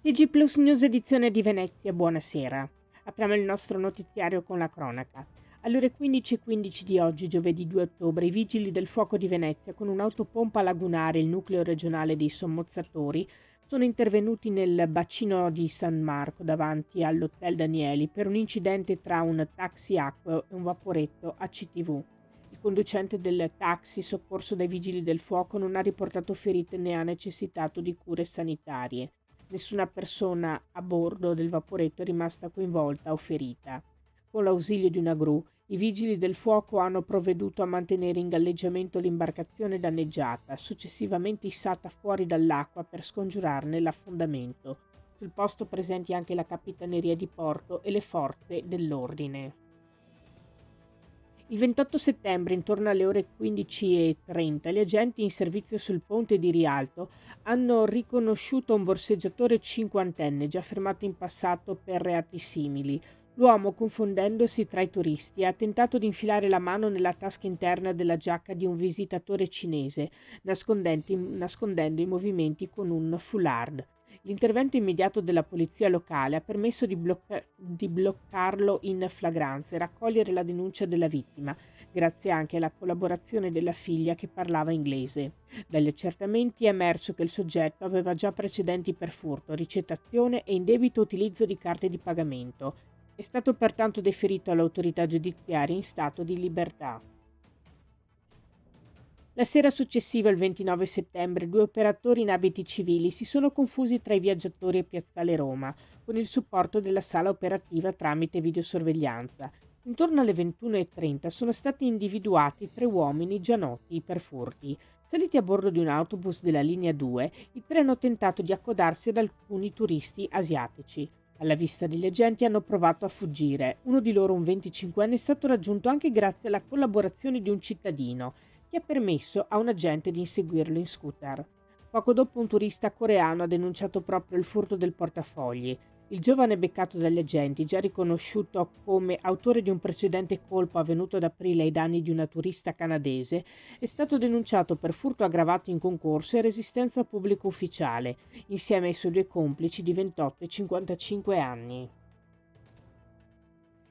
TG Plus News edizione di Venezia, buonasera. Apriamo il nostro notiziario con la cronaca. Alle ore 15:15 di oggi, giovedì 2 ottobre, i vigili del fuoco di Venezia con un'autopompa lagunare, il nucleo regionale dei sommozzatori, sono intervenuti nel bacino di San Marco davanti all'Hotel Danieli per un incidente tra un taxi acqueo e un vaporetto ACTV. Il conducente del taxi, soccorso dai vigili del fuoco, non ha riportato ferite né ha necessitato di cure sanitarie. Nessuna persona a bordo del vaporetto è rimasta coinvolta o ferita. Con l'ausilio di una gru, i vigili del fuoco hanno provveduto a mantenere in galleggiamento l'imbarcazione danneggiata, successivamente issata fuori dall'acqua per scongiurarne l'affondamento. Sul posto presenti anche la Capitaneria di Porto e le forze dell'ordine. Il 28 settembre, intorno alle ore 15:30, gli agenti in servizio sul ponte di Rialto hanno riconosciuto un borseggiatore cinquantenne già fermato in passato per reati simili. L'uomo, confondendosi tra i turisti, ha tentato di infilare la mano nella tasca interna della giacca di un visitatore cinese, nascondendo i movimenti con un foulard. L'intervento immediato della polizia locale ha permesso di bloccarlo in flagranza e raccogliere la denuncia della vittima, grazie anche alla collaborazione della figlia che parlava inglese. Dagli accertamenti è emerso che il soggetto aveva già precedenti per furto, ricettazione e indebito utilizzo di carte di pagamento. È stato pertanto deferito all'autorità giudiziaria in stato di libertà. La sera successiva, il 29 settembre, due operatori in abiti civili si sono confusi tra i viaggiatori e Piazzale Roma, con il supporto della sala operativa tramite videosorveglianza. Intorno alle 21:30 sono stati individuati tre uomini già noti per furti. Saliti a bordo di un autobus della linea 2, i tre hanno tentato di accodarsi ad alcuni turisti asiatici. Alla vista degli agenti hanno provato a fuggire. Uno di loro, un 25enne, è stato raggiunto anche grazie alla collaborazione di un cittadino, che ha permesso a un agente di inseguirlo in scooter. Poco dopo un turista coreano ha denunciato proprio il furto del portafogli. Il giovane beccato dagli agenti, già riconosciuto come autore di un precedente colpo avvenuto ad aprile ai danni di una turista canadese, è stato denunciato per furto aggravato in concorso e resistenza pubblico ufficiale, insieme ai suoi due complici di 28 e 55 anni.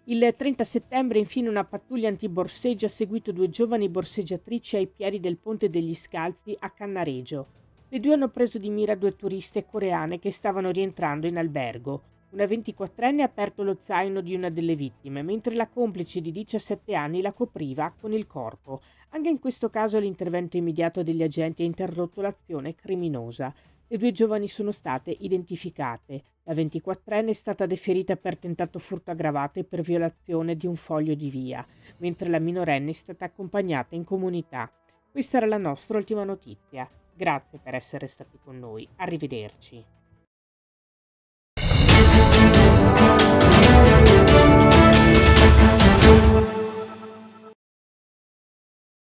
Il 30 settembre infine una pattuglia antiborseggio ha seguito due giovani borseggiatrici ai piedi del Ponte degli Scalzi a Cannaregio. Le due hanno preso di mira due turiste coreane che stavano rientrando in albergo. Una 24enne ha aperto lo zaino di una delle vittime, mentre la complice di 17 anni la copriva con il corpo. Anche in questo caso l'intervento immediato degli agenti ha interrotto l'azione criminosa. Le due giovani sono state identificate. La 24enne è stata deferita per tentato furto aggravato e per violazione di un foglio di via, mentre la minorenne è stata accompagnata in comunità. Questa era la nostra ultima notizia. Grazie per essere stati con noi. Arrivederci.